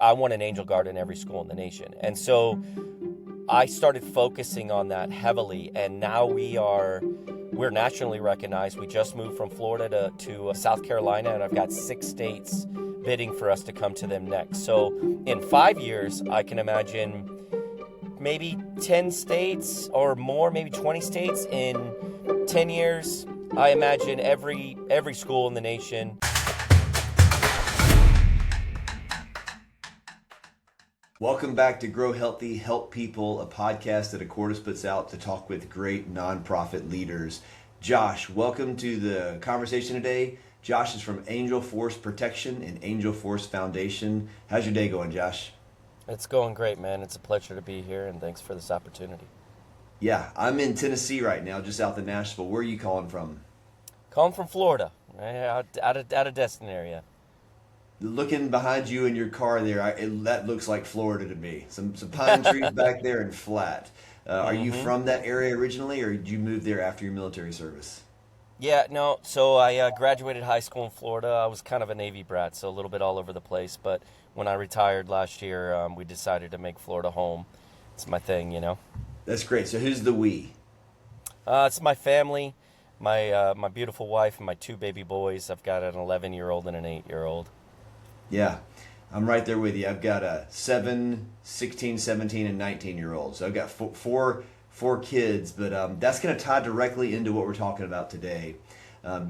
I want an Angel Guard in every school in the nation. And so I started focusing on that heavily, and now we're nationally recognized. We just moved from Florida to South Carolina, and I've got 6 states bidding for us to come to them next. So in 5 years, I can imagine maybe 10 states or more, maybe 20 states. In 10 years, I imagine every school in the nation. Welcome back to Grow Healthy, Help People, a podcast that Accordus puts out to talk with great nonprofit leaders. Josh, welcome to the conversation today. Josh is from Angel Force Protection and Angel Force Foundation. How's your day going, Josh? It's going great, man. It's a pleasure to be here, and thanks for this opportunity. Yeah, I'm in Tennessee right now, just south of Nashville. Where are you calling from? Calling from Florida, right? out of Destin area. Looking behind you in your car there, that looks like Florida to me. Some pine trees back there and flat. Are you from that area originally, or did you move there after your military service? Yeah, no. So I graduated high school in Florida. I was kind of a Navy brat, so a little bit all over the place. But when I retired last year, we decided to make Florida home. It's my thing, you know. That's great. So who's the we? It's my family, my beautiful wife, and my 2 baby boys. I've got an 11-year-old and an 8-year-old. Yeah, I'm right there with you. I've got a 7, 16, 17, and 19-year-olds. So I've got four kids, but that's going to tie directly into what we're talking about today.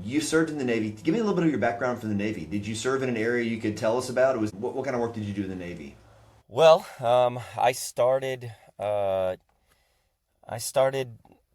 You served in the Navy. Give me a little bit of your background from the Navy. Did you serve in an area you could tell us about? What kind of work did you do in the Navy? Well, I started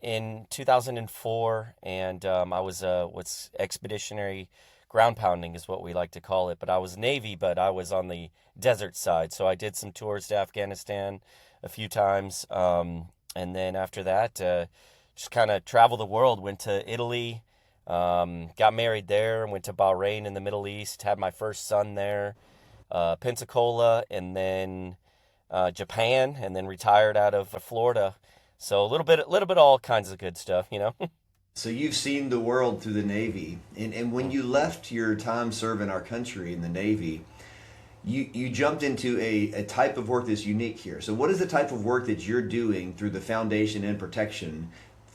in 2004, and I was what's expeditionary ground pounding is what we like to call it. But I was Navy, but I was on the desert side. So I did some tours to Afghanistan a few times. And then after that, just kind of traveled the world, went to Italy, got married there, went to Bahrain in the Middle East, had my first son there, Pensacola, and then Japan, and then retired out of Florida. So a little bit all kinds of good stuff, you know. So you've seen the world through the Navy, and when you left your time serving our country in the Navy, you jumped into a type of work that's unique here. So what is the type of work that you're doing through the foundation and protection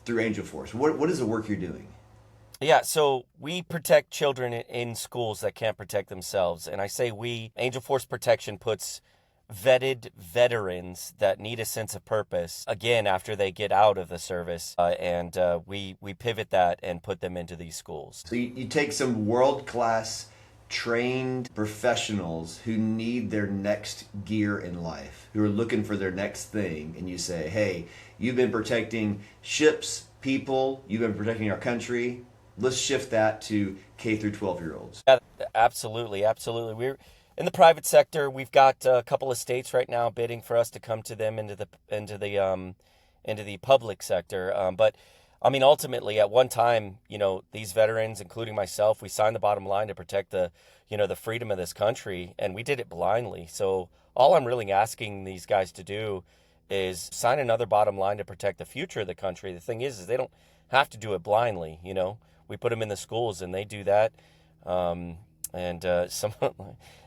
through Angel Force? What is the work you're doing? Yeah, so we protect children in schools that can't protect themselves. And I say we, Angel Force Protection puts vetted veterans that need a sense of purpose again after they get out of the service, and we pivot that and put them into these schools. So you take some world-class trained professionals who need their next gear in life, who are looking for their next thing, and you say, hey, you've been protecting ships, people, you've been protecting our country, let's shift that to K through 12-year-olds. Yeah, absolutely. We're in the private sector. We've got a couple of states right now bidding for us to come to them into the public sector. But I mean, ultimately, at one time, you know, these veterans, including myself, we signed the bottom line to protect the freedom of this country, and we did it blindly. So all I'm really asking these guys to do is sign another bottom line to protect the future of the country. The thing is they don't have to do it blindly. You know, we put them in the schools, and they do that. Some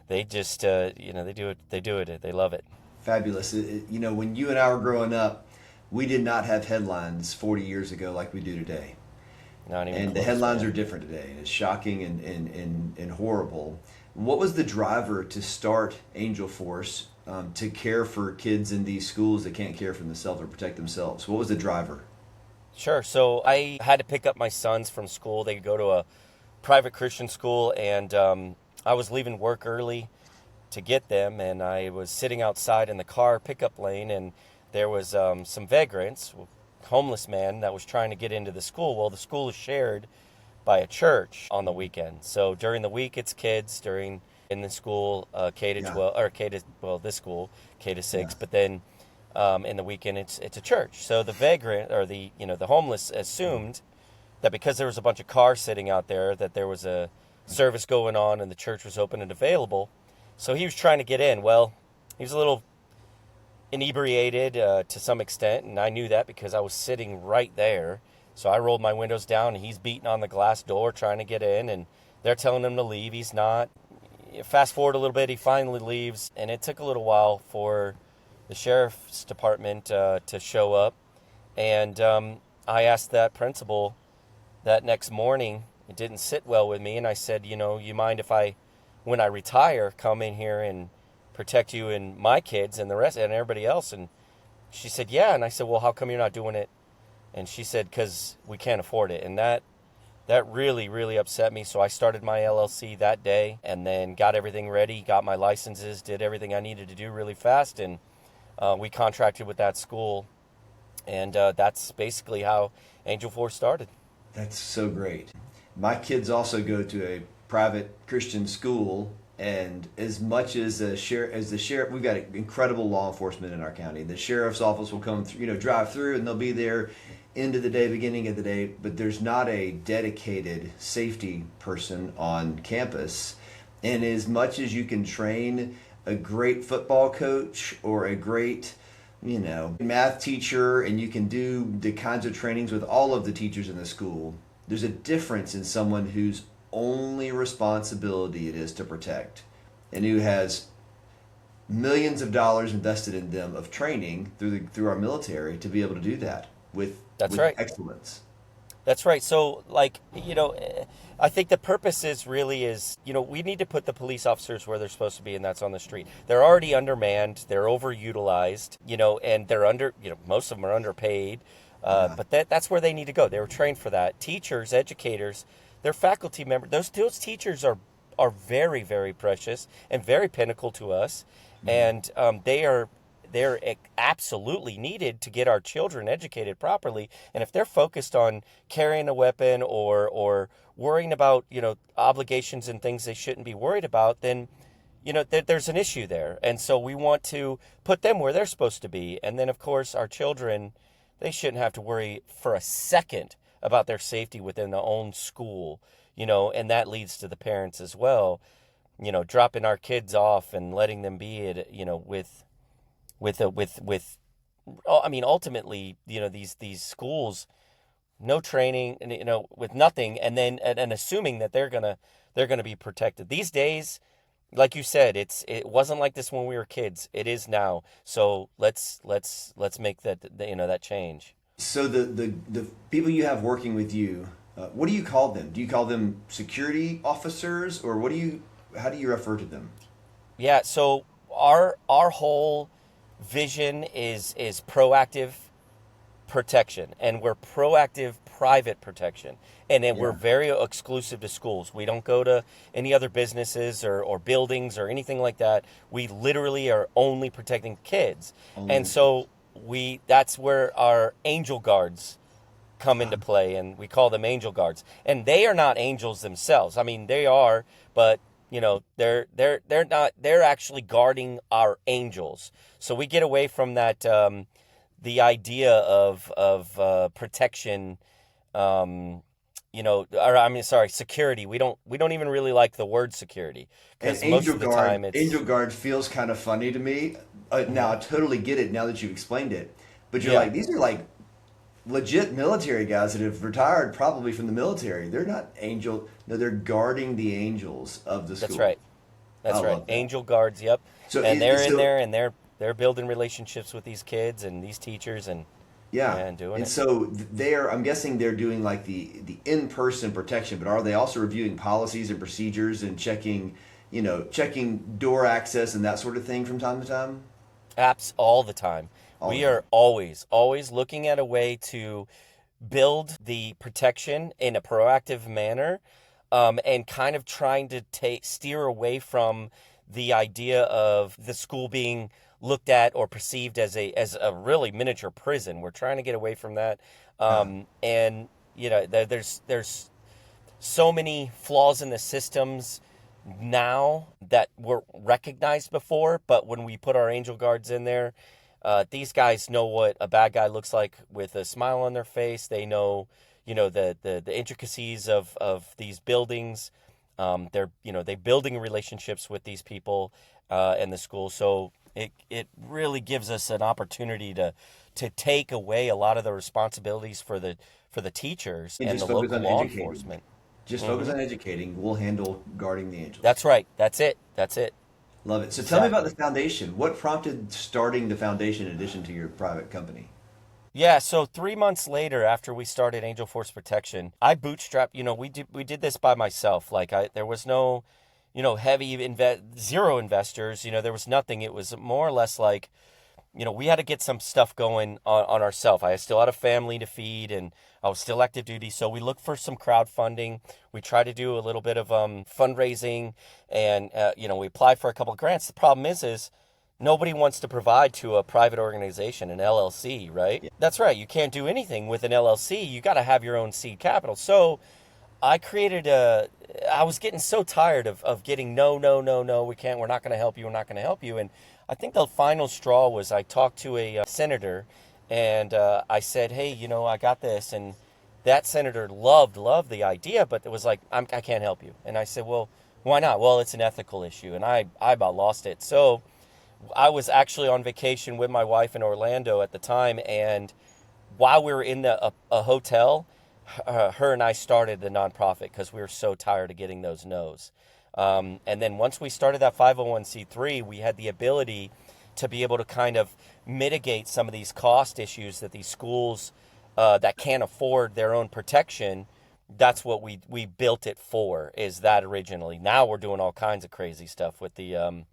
they just they do it. They love it. Fabulous. When you and I were growing up, we did not have headlines 40 years ago like we do today. Not even and close, the headlines man. are different today, and it's shocking and horrible. What was the driver to start Angel Force to care for kids in these schools that can't care for themselves or protect themselves? What was the driver? Sure. So I had to pick up my sons from school. They go to a private Christian school, and I was leaving work early to get them, and I was sitting outside in the car pickup lane, and there was some vagrants, homeless man that was trying to get into the school. Well, the school is shared by a church on the weekend. So during the week it's kids, in the school K to 12 or this school K to 6, Yeah. but then in the weekend it's a church. So the vagrant or the homeless assumed that because there was a bunch of cars sitting out there that there was a service going on and the church was open and available. So he was trying to get in. Well, he was a little inebriated to some extent, and I knew that because I was sitting right there. So I rolled my windows down, and he's beating on the glass door trying to get in, and they're telling him to leave. He's not. fast forward a little bit, he finally leaves, and it took a little while for the sheriff's department to show up. And I asked that principal that next morning. It didn't sit well with me, and I said, you mind if I, when I retire, come in here and protect you and my kids and the rest and everybody else? And she said, yeah. And I said, well, how come you're not doing it? And she said, because we can't afford it. And that really, really upset me. So I started my LLC that day and then got everything ready, got my licenses, did everything I needed to do really fast. And we contracted with that school. And that's basically how Angel Force started. That's so great. My kids also go to a private Christian school, and as much as the sheriff, we've got incredible law enforcement in our county. The sheriff's office will come through, drive through, and they'll be there end of the day, beginning of the day, but there's not a dedicated safety person on campus. And as much as you can train a great football coach or a great math teacher, and you can do the kinds of trainings with all of the teachers in the school, there's a difference in someone whose only responsibility it is to protect, and who has millions of dollars invested in them of training through our military to be able to do that with right. excellence. That's right. So, I think the purpose is we need to put the police officers where they're supposed to be, and that's on the street. They're already undermanned, they're overutilized, and they're most of them are underpaid. But that's where they need to go. They were trained for that. Teachers, educators, their faculty members. Those teachers are very, very precious and very pinnacle to us, and they're absolutely needed to get our children educated properly. And if they're focused on carrying a weapon or worrying about obligations and things they shouldn't be worried about, then there's an issue there. And so we want to put them where they're supposed to be. And then of course our children, they shouldn't have to worry for a second about their safety within their own school, and that leads to the parents as well, dropping our kids off and letting them be at, ultimately, these schools, no training, with nothing, and then and assuming that they're gonna be protected. These days, like you said, it wasn't like this when we were kids. It is now. So let's make that change. So the people you have working with you, what do you call them? Do you call them security officers, or how do you refer to them? Yeah. So our whole vision is proactive protection, and we're proactive private protection, and then we're very exclusive to schools. We don't go to any other businesses or buildings or anything like that. We literally are only protecting kids. And so that's where our angel guards come into play, and we call them angel guards. And they are not angels themselves. I mean, they are, but they're not. They're actually guarding our angels. So we get away from that, the idea of protection, security. We don't even really like the word security, because most of the time angel guard feels kind of funny to me. Now I totally get it now that you've explained it, but you're like, these are like legit military guys that have retired probably from the military. They're not angel. No, they're guarding the angels of the school. That's right. That's right. Angel guards. Yep. So and they're in there, and they're building relationships with these kids and these teachers, and doing it. So I'm guessing they're doing like the in-person protection, but are they also reviewing policies and procedures and checking door access and that sort of thing from time to time? Apps all the time. We are always looking at a way to build the protection in a proactive manner, and kind of trying to steer away from the idea of the school being looked at or perceived as a really miniature prison. We're trying to get away from that. And there's so many flaws in the systems now that were recognized before, but when we put our angel guards in there, these guys know what a bad guy looks like with a smile on their face. They know, the intricacies of these buildings. They're building relationships with these people in the school. So it really gives us an opportunity to take away a lot of the responsibilities for the teachers and the local law enforcement. Just focus Hmm. on educating. We'll handle guarding the angels. That's right. That's it. That's it. Love it. So tell me about the Exactly. foundation. What prompted starting the foundation in addition to your private company? Yeah, so 3 months later, after we started Angel Force Protection, I bootstrapped. We did this by myself. Like there was no, zero investors. There was nothing. It was more or less like, we had to get some stuff going on ourselves. I still had a family to feed, and I was still active duty. So we looked for some crowdfunding. We tried to do a little bit of fundraising, and we applied for a couple of grants. The problem is nobody wants to provide to a private organization, an LLC, right? Yeah. That's right. You can't do anything with an LLC. You got to have your own seed capital. So I created a. I was getting so tired of getting no, no, no, no. We can't. We're not going to help you. We're not going to help you. And I think the final straw was I talked to a senator, and I said, "Hey, I got this." And that senator loved the idea, but it was like, I can't help you. And I said, "Well, why not?" "Well, it's an ethical issue," and I about lost it. So I was actually on vacation with my wife in Orlando at the time, and while we were in a hotel, her and I started the nonprofit because we were so tired of getting those no's. And then once we started that 501c3, we had the ability to be able to kind of mitigate some of these cost issues that these schools that can't afford their own protection. That's what we built it for. Is that originally? Now we're doing all kinds of crazy stuff with the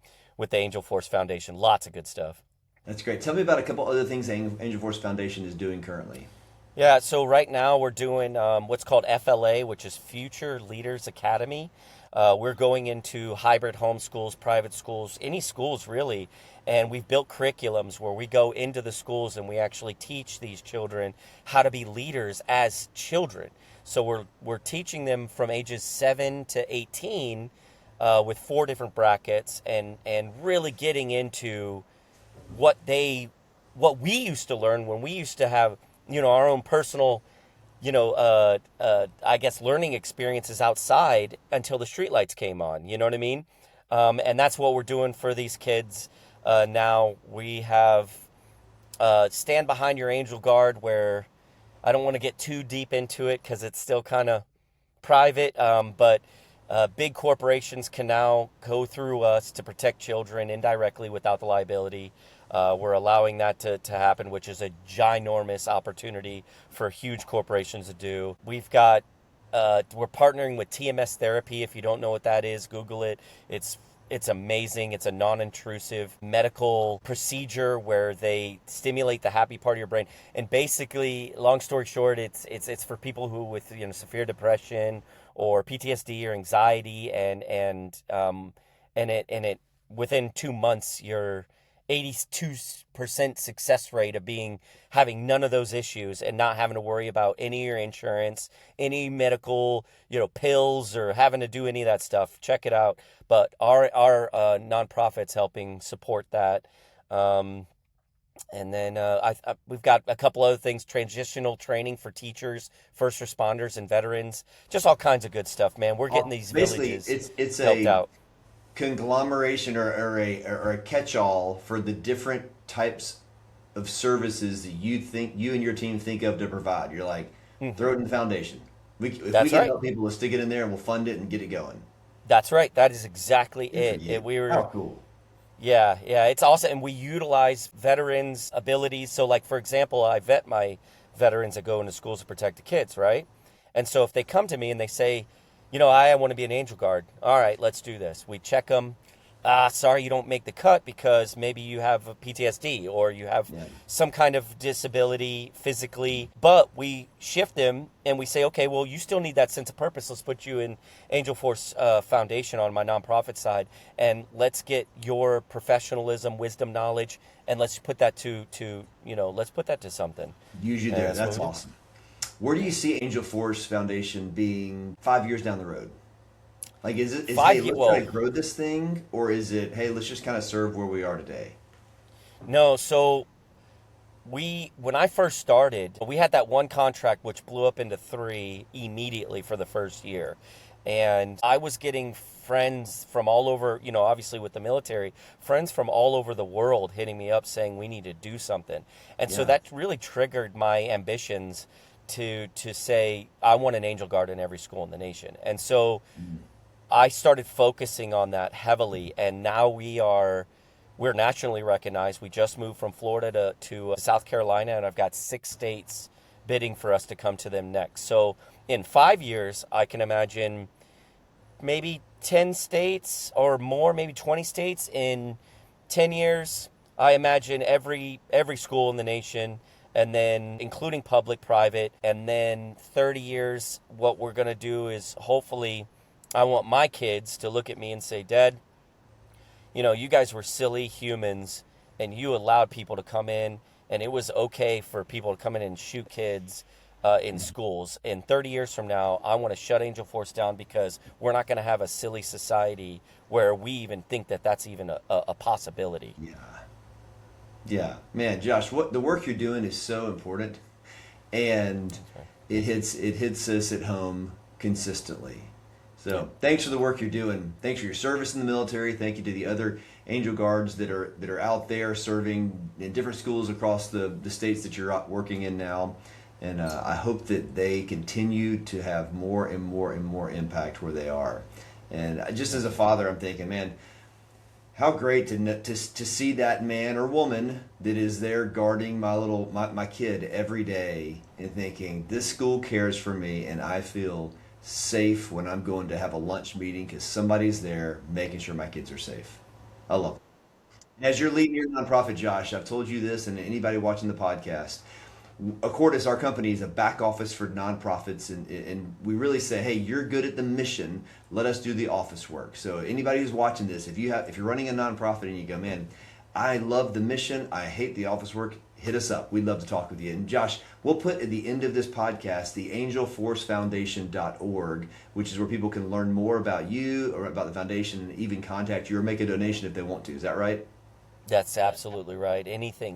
Angel Force Foundation. Lots of good stuff. That's great. Tell me about a couple other things the Angel Force Foundation is doing currently. Yeah, so right now we're doing what's called FLA, which is Future Leaders Academy. We're going into hybrid homeschools, private schools, any schools really, and we've built curriculums where we go into the schools and we actually teach these children how to be leaders as children. So we're teaching them from ages 7 to 18 with four different brackets, and really getting into what they what we used to learn when we used to have our own personal I guess learning experiences outside until the streetlights came on. You know what I mean? And that's what we're doing for these kids. Now we have Stand Behind Your Angel Guard, where I don't want to get too deep into it because it's still kind of private, but big corporations can now go through us to protect children indirectly without the liability. We're allowing that to happen, which is a ginormous opportunity for huge corporations to do. We're partnering with TMS therapy. If you don't know what that is, Google it. It's amazing. It's a non-intrusive medical procedure where they stimulate the happy part of your brain. And basically, long story short, it's for people who with severe depression or PTSD or anxiety, and it within 2 months you're 82% success rate of having none of those issues and not having to worry about any of your insurance, any medical, pills, or having to do any of that stuff. Check it out. But our nonprofit's helping support that. And then we've got a couple other things: transitional training for teachers, first responders, and veterans. Just all kinds of good stuff, man. We're getting these Basically, villages it's helped a out. conglomeration or a catch-all for the different types of services that you and your team think of to provide. You're like, throw it in the foundation. If we That's can right. help people, let's stick it in there and we'll fund it and get it going. That's right. That is exactly Good for it. you. We were How cool. Yeah, yeah, it's awesome, and we utilize veterans' abilities. So, like for example, I vet my veterans that go into schools to protect the kids, right? And so, if they come to me and they say, I want to be an angel guard. All right, let's do this. We check them. Sorry, you don't make the cut because maybe you have a PTSD or you have Yeah. some kind of disability physically. But we shift them and we say, okay, well, you still need that sense of purpose. Let's put you in Angel Force Foundation on my nonprofit side, and let's get your professionalism, wisdom, knowledge, and let's put that let's put that to something. Use you And there. that's what That's we do. awesome. Where do you see Angel Force Foundation being 5 years down the road? Like, hey, let's try to Well, grow this thing, or is it, hey, let's just kind of serve where we are today? no, so when I first started, we had that one contract which blew up into three immediately for the first year. And I was getting friends from all over, obviously with the military, friends from all over the world hitting me up saying we need to do something. And so Yeah. that really triggered my ambitions to say I want an angel guard in every school in the nation. And so I started focusing on that heavily, and now we're nationally recognized. We just moved from Florida to South Carolina, and I've got 6 states bidding for us to come to them next. So in 5 years, I can imagine maybe 10 states or more, maybe 20 states. In 10 years, I imagine every school in the nation, and then including public, private. And then 30 years, what we're going to do is hopefully I want my kids to look at me and say, Dad, you guys were silly humans and you allowed people to come in, and it was okay for people to come in and shoot kids in schools. In 30 years from now, I want to shut Angel Force down, because we're not going to have a silly society where we even think that that's even a possibility. Yeah. Yeah, man, Josh, what the work you're doing is so important, and it hits us at home consistently. So thanks for the work you're doing. Thanks for your service in the military. Thank you to the other Angel Guards that are out there serving in different schools across the states that you're working in now. And I hope that they continue to have more and more and more impact where they are. And just as a father, I'm thinking, man, how great to see that man or woman that is there guarding my kid every day, and thinking, this school cares for me, and I feel safe when I'm going to have a lunch meeting because somebody's there making sure my kids are safe. I love it. As you're leading your nonprofit, Josh, I've told you this, and anybody watching the podcast, Accordis, our company, is a back office for nonprofits, and we really say, hey, you're good at the mission, let us do the office work. So anybody who's watching this, if you're running a nonprofit and you go, man, I love the mission, I hate the office work, hit us up. We'd love to talk with you. And Josh, we'll put at the end of this podcast the angelforcefoundation.org, which is where people can learn more about you or about the foundation, and even contact you or make a donation if they want to. Is that right? That's absolutely right.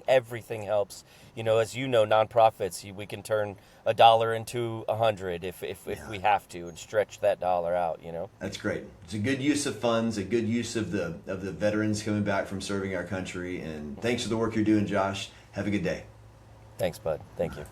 Everything helps. As you know, nonprofits, we can turn $1 into 100 if we have to, and stretch that dollar out. That's great. It's a good use of funds, a good use of the veterans coming back from serving our country. And thanks for the work you're doing, Josh. Have a good day. Thanks, bud. Thank you.